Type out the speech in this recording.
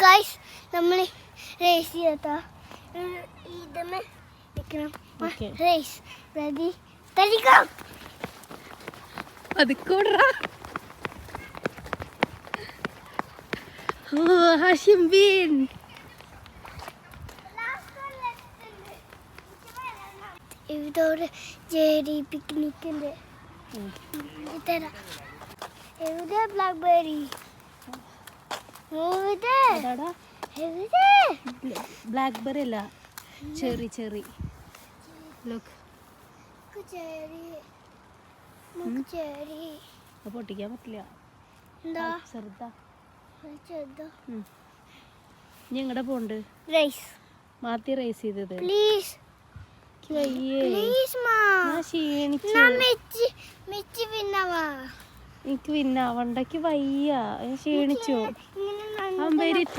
guys, നമ്മൾ raise ചെയ്താ ഇതമേ നിൽക്കണം. റേസ് റെഡി തരികം അതുകൂടാ. ഹാഷിം ബീൻ ഇവരോട് ജേരി പിക്നിക് ഉണ്ട്. എവിടെ ബ്ലാക്ക്ബെറി ബ്ലാക്ക്ബെറി അല്ല, ചെറി ചെറി. പൊട്ടിക്കാൻ പറ്റില്ല. എന്താ ചെറുതാ. ചെറുതോ? ഞങ്ങടെ പോണ്ട് റേസ് മാറ്റി റേസ് ചെയ്തത്. പ്ലീസ് പ്ലീസ് മാ, ഞാൻ ക്ഷീണിച്ചു. മിച്ചി പിന്നവാ. എനിക്ക് പിന്നെ വണ്ടക്ക് വയ്യ, ക്ഷീണിച്ചു. ഇങ്ങനെ I'm very tired.